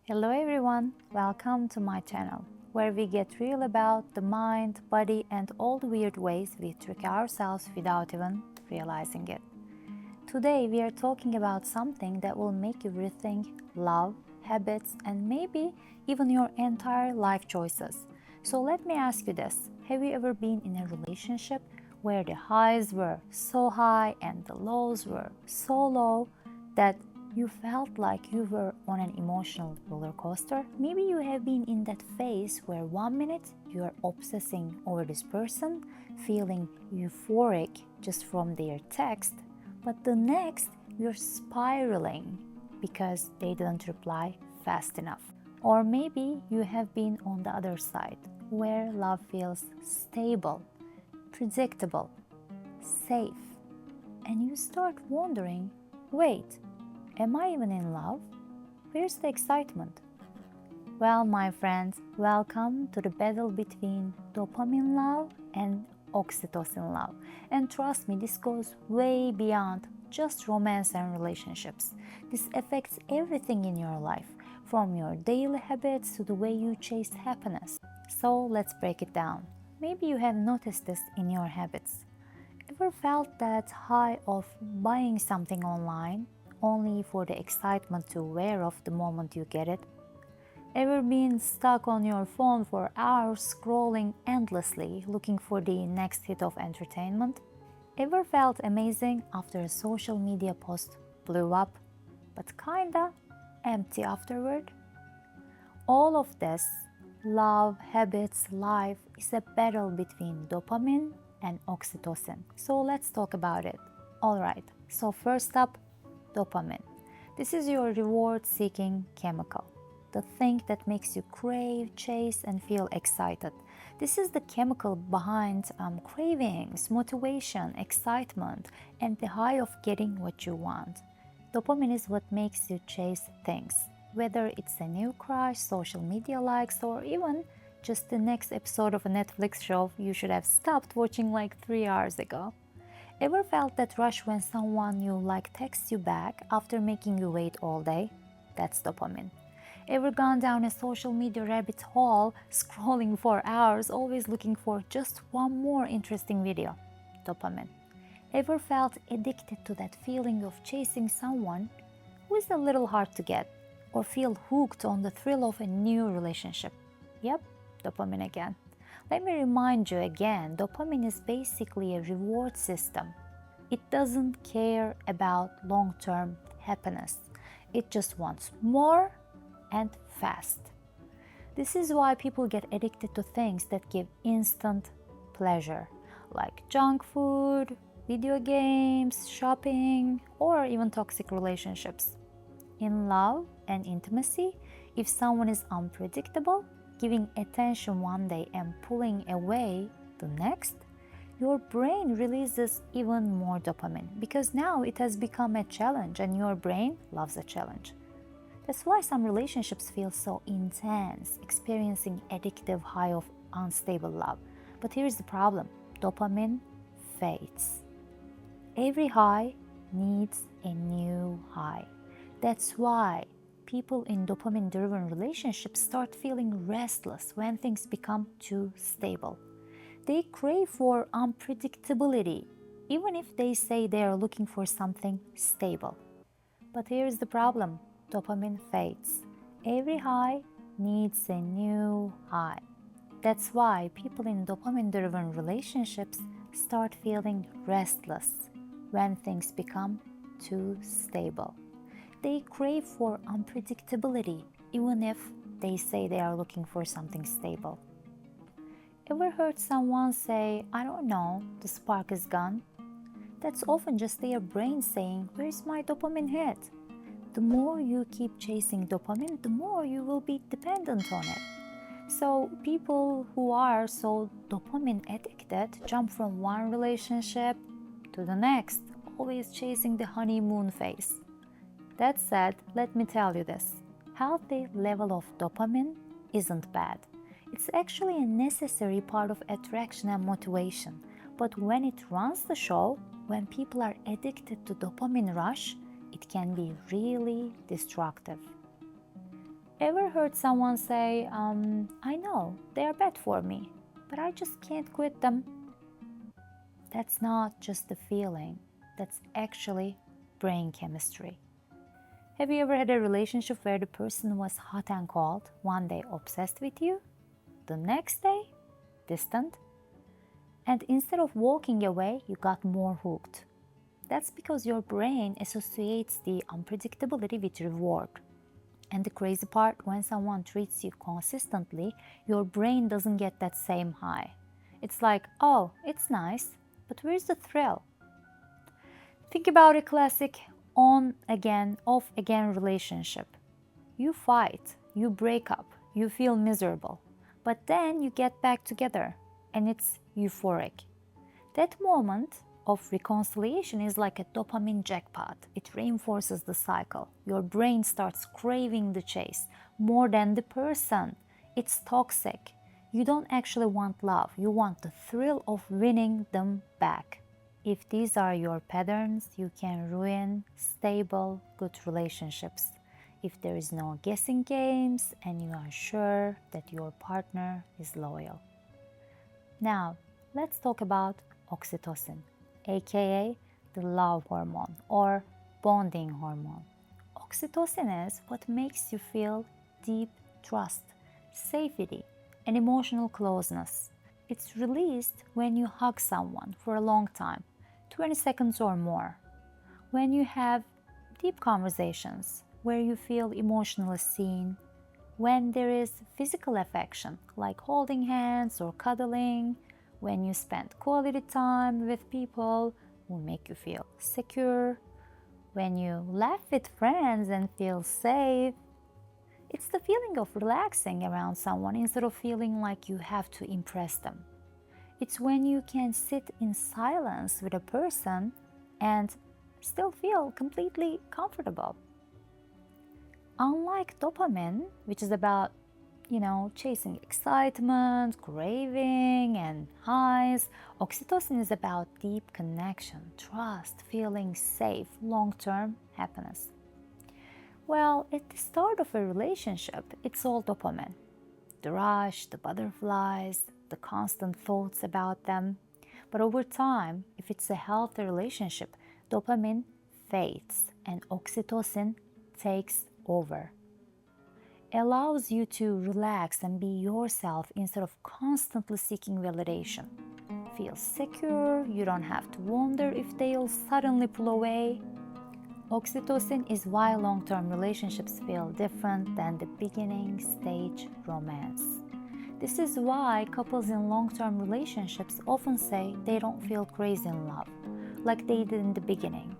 Hello everyone, welcome to my channel, where we get real about the mind, body and all the weird ways we trick ourselves without even realizing it. Today we are talking about something that will make you rethink love, habits and maybe even your entire life choices. So let me ask you this, have you ever been in a relationship where the highs were so high and the lows were so low that you felt like you were on an emotional roller coaster? Maybe you have been in that phase where 1 minute you are obsessing over this person, feeling euphoric just from their text, but the next you're spiraling because they didn't reply fast enough. Or maybe you have been on the other side where love feels stable, predictable, safe, and you start wondering, wait, am I even in love? Where's the excitement? Well, my friends, welcome to the battle between dopamine love and oxytocin love. And trust me, this goes way beyond just romance and relationships. This affects everything in your life, from your daily habits to the way you chase happiness. So let's break it down. Maybe you have noticed this in your habits. Ever felt that high of buying something online only for the excitement to wear off the moment you get it? Ever been stuck on your phone for hours scrolling endlessly looking for the next hit of entertainment? Ever felt amazing after a social media post blew up, but kinda empty afterward? All of this, love, habits, life, is a battle between dopamine and oxytocin. So let's talk about it. Alright, so first up, dopamine. This is your reward-seeking chemical, the thing that makes you crave, chase, and feel excited. This is the chemical behind cravings, motivation, excitement, and the high of getting what you want. Dopamine is what makes you chase things, whether it's a new crush, social media likes, or even just the next episode of a Netflix show you should have stopped watching like 3 hours ago. Ever felt that rush when someone you like texts you back after making you wait all day? That's dopamine. Ever gone down a social media rabbit hole, scrolling for hours, always looking for just one more interesting video? Dopamine. Ever felt addicted to that feeling of chasing someone who is a little hard to get, or feel hooked on the thrill of a new relationship? Yep, dopamine again. Let me remind you again, dopamine is basically a reward system. It doesn't care about long-term happiness. It just wants more and fast. This is why people get addicted to things that give instant pleasure, like junk food, video games, shopping, or even toxic relationships. In love and intimacy, if someone is unpredictable, giving attention one day and pulling away the next, your brain releases even more dopamine because now it has become a challenge and your brain loves a challenge. That's why some relationships feel so intense, experiencing addictive high of unstable love. But here's the problem, dopamine fades. Every high needs a new high. That's why people in dopamine-driven relationships start feeling restless when things become too stable. They crave for unpredictability, even if they say they are looking for something stable. But here's the problem, dopamine fades. Every high needs a new high. That's why people in dopamine-driven relationships start feeling restless when things become too stable. They crave for unpredictability, even if they say they are looking for something stable. Ever heard someone say, I don't know, the spark is gone? That's often just their brain saying, where's my dopamine hit? The more you keep chasing dopamine, the more you will be dependent on it. So people who are so dopamine addicted jump from one relationship to the next, always chasing the honeymoon phase. That said, let me tell you this. Healthy level of dopamine isn't bad. It's actually a necessary part of attraction and motivation. But when it runs the show, when people are addicted to dopamine rush, it can be really destructive. Ever heard someone say, I know they are bad for me, but I just can't quit them? That's not just a feeling, that's actually brain chemistry. Have you ever had a relationship where the person was hot and cold, one day obsessed with you, the next day distant? And instead of walking away, you got more hooked. That's because your brain associates the unpredictability with reward. And the crazy part, when someone treats you consistently, your brain doesn't get that same high. It's like, oh, it's nice, but where's the thrill? Think about a classic on again, off again relationship. You fight, you break up, you feel miserable, but then you get back together and it's euphoric. That moment of reconciliation is like a dopamine jackpot. It reinforces the cycle. Your brain starts craving the chase more than the person. It's toxic. You don't actually want love. You want the thrill of winning them back. If these are your patterns, you can ruin stable, good relationships. If there is no guessing games and you are sure that your partner is loyal. Now, let's talk about oxytocin, aka the love hormone or bonding hormone. Oxytocin is what makes you feel deep trust, safety, and emotional closeness. It's released when you hug someone for a long time, 20 seconds or more. When you have deep conversations where you feel emotionally seen, when there is physical affection like holding hands or cuddling, when you spend quality time with people who make you feel secure, when you laugh with friends and feel safe. It's the feeling of relaxing around someone instead of feeling like you have to impress them. It's when you can sit in silence with a person and still feel completely comfortable. Unlike dopamine, which is about, chasing excitement, craving, and highs, oxytocin is about deep connection, trust, feeling safe, long-term happiness. Well, at the start of a relationship, it's all dopamine. The rush, the butterflies, the constant thoughts about them. But over time, if it's a healthy relationship, dopamine fades and oxytocin takes over. Allows you to relax and be yourself instead of constantly seeking validation. Feel secure, you don't have to wonder if they'll suddenly pull away. Oxytocin is why long-term relationships feel different than the beginning stage romance. This is why couples in long-term relationships often say they don't feel crazy in love, like they did in the beginning.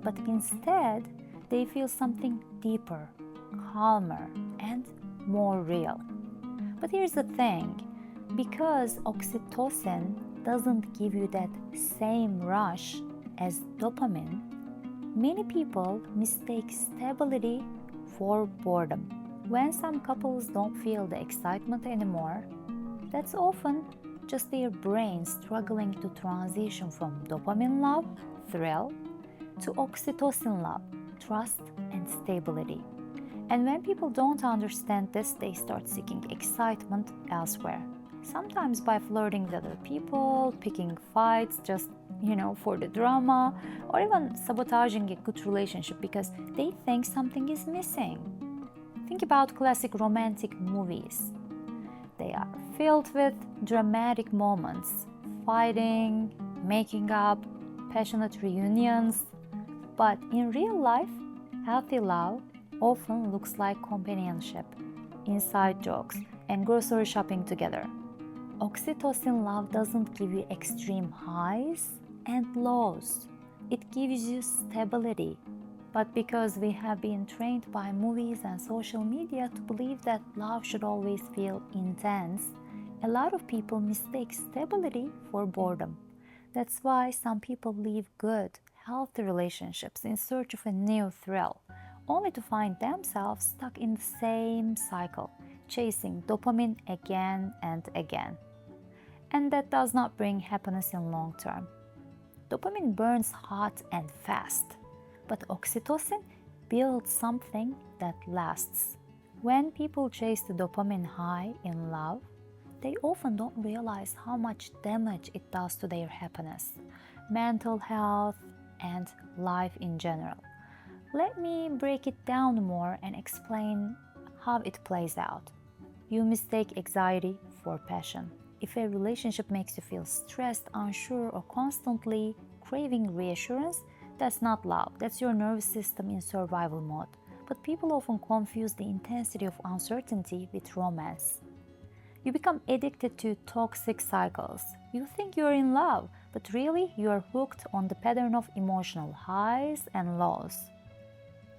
But instead, they feel something deeper, calmer, and more real. But here's the thing, because oxytocin doesn't give you that same rush as dopamine, many people mistake stability for boredom. When some couples don't feel the excitement anymore, that's often just their brain struggling to transition from dopamine love, thrill, to oxytocin love, trust, and stability. And when people don't understand this, they start seeking excitement elsewhere. Sometimes by flirting with other people, picking fights just, for the drama, or even sabotaging a good relationship because they think something is missing. Think about classic romantic movies. They are filled with dramatic moments, fighting, making up, passionate reunions. But in real life, healthy love often looks like companionship, inside jokes, and grocery shopping together. Oxytocin love doesn't give you extreme highs and lows. It gives you stability. But because we have been trained by movies and social media to believe that love should always feel intense, a lot of people mistake stability for boredom. That's why some people leave good, healthy relationships in search of a new thrill, only to find themselves stuck in the same cycle, chasing dopamine again and again. And that does not bring happiness in long term. Dopamine burns hot and fast, but oxytocin builds something that lasts. When people chase the dopamine high in love, they often don't realize how much damage it does to their happiness, mental health, and life in general. Let me break it down more and explain how it plays out. You mistake anxiety for passion. If a relationship makes you feel stressed, unsure, or constantly craving reassurance, that's not love. That's your nervous system in survival mode. But people often confuse the intensity of uncertainty with romance. You become addicted to toxic cycles. You think you're in love, but really you're hooked on the pattern of emotional highs and lows.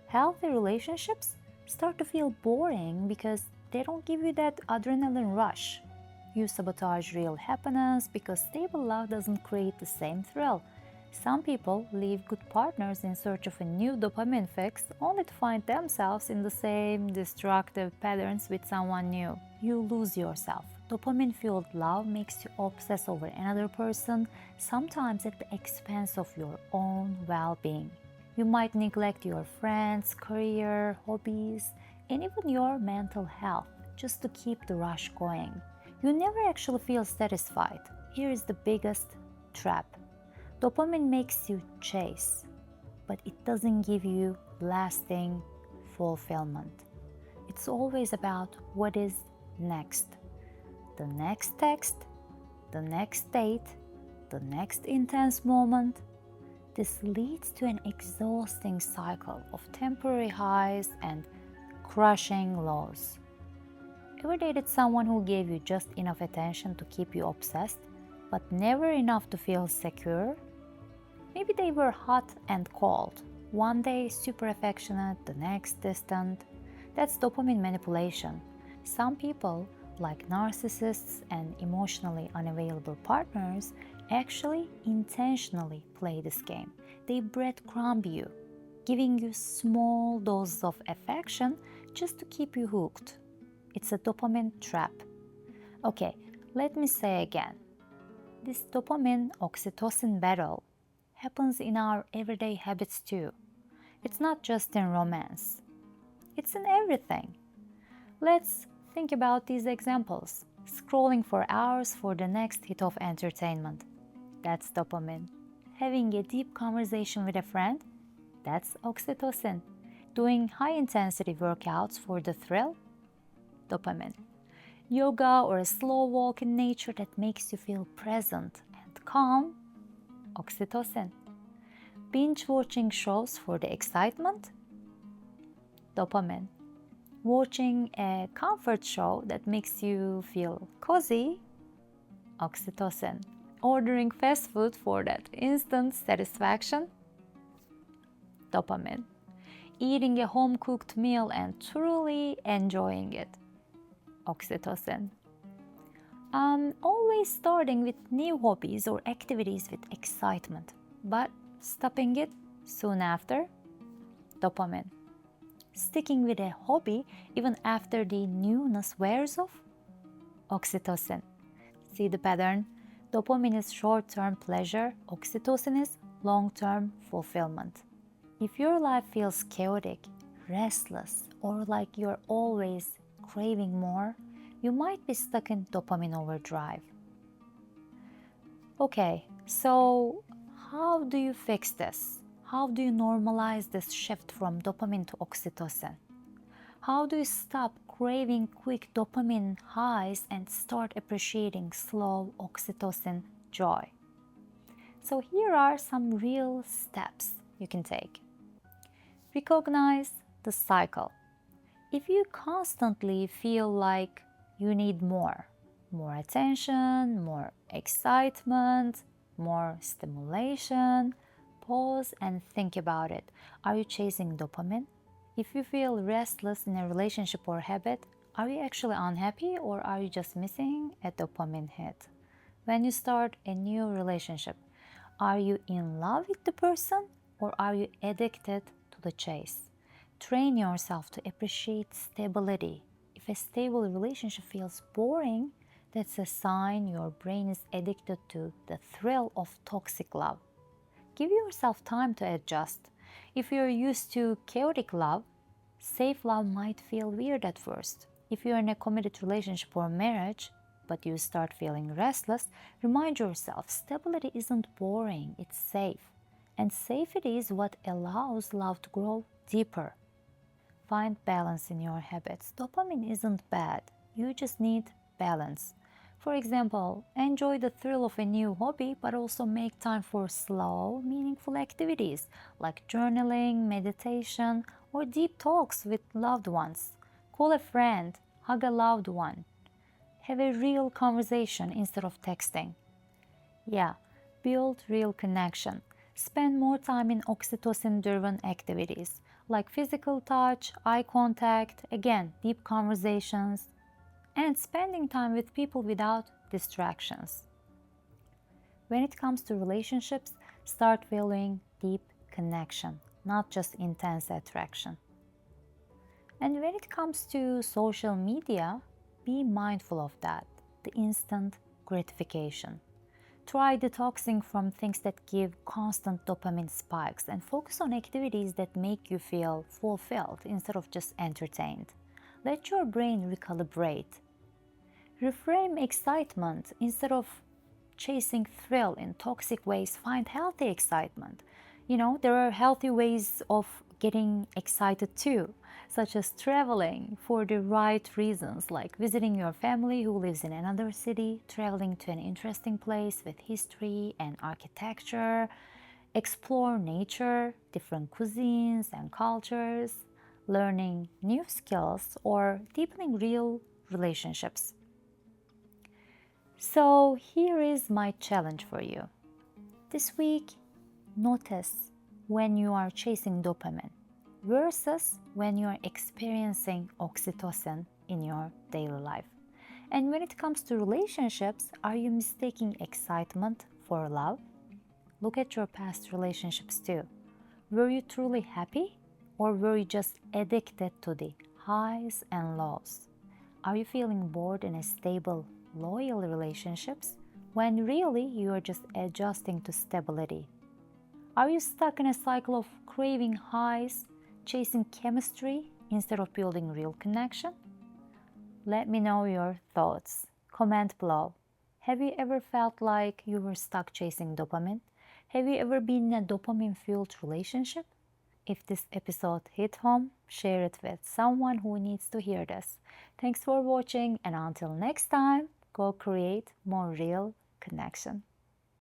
Healthy relationships start to feel boring because they don't give you that adrenaline rush. You sabotage real happiness because stable love doesn't create the same thrill. Some people leave good partners in search of a new dopamine fix only to find themselves in the same destructive patterns with someone new. You lose yourself. Dopamine-fueled love makes you obsess over another person, sometimes at the expense of your own well-being. You might neglect your friends, career, hobbies, and even your mental health just to keep the rush going. You never actually feel satisfied. Here is the biggest trap. Dopamine makes you chase, but it doesn't give you lasting fulfillment. It's always about what is next. The next text, the next date, the next intense moment. This leads to an exhausting cycle of temporary highs and crushing lows. Ever dated someone who gave you just enough attention to keep you obsessed, but never enough to feel secure? Maybe they were hot and cold. One day super affectionate, the next distant. That's dopamine manipulation. Some people, like narcissists and emotionally unavailable partners, actually intentionally play this game. They breadcrumb you, giving you small doses of affection just to keep you hooked. It's a dopamine trap. Okay, let me say again. This dopamine-oxytocin battle happens in our everyday habits too. It's not just in romance. It's in everything. Let's think about these examples. Scrolling for hours for the next hit of entertainment. That's dopamine. Having a deep conversation with a friend. That's oxytocin. Doing high-intensity workouts for the thrill. Dopamine. Yoga or a slow walk in nature that makes you feel present and calm. Oxytocin. Binge watching shows for the excitement. Dopamine. Watching a comfort show that makes you feel cozy. Oxytocin. Ordering fast food for that instant satisfaction. Dopamine. Eating a home-cooked meal and truly enjoying it. Oxytocin. Always starting with new hobbies or activities with excitement, but stopping it soon after. Dopamine. Sticking with a hobby even after the newness wears off. Oxytocin. See the pattern? Dopamine is short-term pleasure, oxytocin is long-term fulfillment. If your life feels chaotic, restless, or like you're always craving more, you might be stuck in dopamine overdrive. Okay, so how do you fix this? How do you normalize this shift from dopamine to oxytocin? How do you stop craving quick dopamine highs and start appreciating slow oxytocin joy? So here are some real steps you can take. Recognize the cycle. If you constantly feel like you need more attention, more excitement, more stimulation, pause and think about it. Are you chasing dopamine? If you feel restless in a relationship or habit, are you actually unhappy or are you just missing a dopamine hit? When you start a new relationship, are you in love with the person or are you addicted to the chase? Train yourself to appreciate stability. If a stable relationship feels boring, that's a sign your brain is addicted to the thrill of toxic love. Give yourself time to adjust. If you're used to chaotic love, Safe love might feel weird at first. If you're in a committed relationship or marriage, but you start feeling restless, remind yourself stability isn't boring, it's safe. And safety is what allows love to grow deeper. Find balance in your habits. Dopamine isn't bad, you just need balance. For example, enjoy the thrill of a new hobby, but also make time for slow, meaningful activities like journaling, meditation, or deep talks with loved ones. Call a friend, hug a loved one. Have a real conversation instead of texting. Yeah, build real connection. Spend more time in oxytocin driven activities like physical touch, eye contact, again, deep conversations, and spending time with people without distractions. When it comes to relationships, start valuing deep connection, not just intense attraction. And when it comes to social media, be mindful of that, the instant gratification. Try detoxing from things that give constant dopamine spikes and focus on activities that make you feel fulfilled instead of just entertained. Let your brain recalibrate. Reframe excitement instead of chasing thrill in toxic ways. Find healthy excitement. There are healthy ways of getting excited too, such as traveling for the right reasons, like visiting your family who lives in another city, traveling to an interesting place with history and architecture, explore nature, different cuisines and cultures, learning new skills, or deepening real relationships. So, here is my challenge for you. This week, notice when you are chasing dopamine versus when you are experiencing oxytocin in your daily life. And when it comes to relationships, are you mistaking excitement for love? Look at your past relationships too. Were you truly happy, or were you just addicted to the highs and lows? Are you feeling bored in a stable, loyal relationships when really you are just adjusting to stability? Are you stuck in a cycle of craving highs, chasing chemistry instead of building real connection? Let me know your thoughts. Comment below. Have you ever felt like you were stuck chasing dopamine? Have you ever been in a dopamine-fueled relationship? If this episode hit home, share it with someone who needs to hear this. Thanks for watching, and until next time, go create more real connection.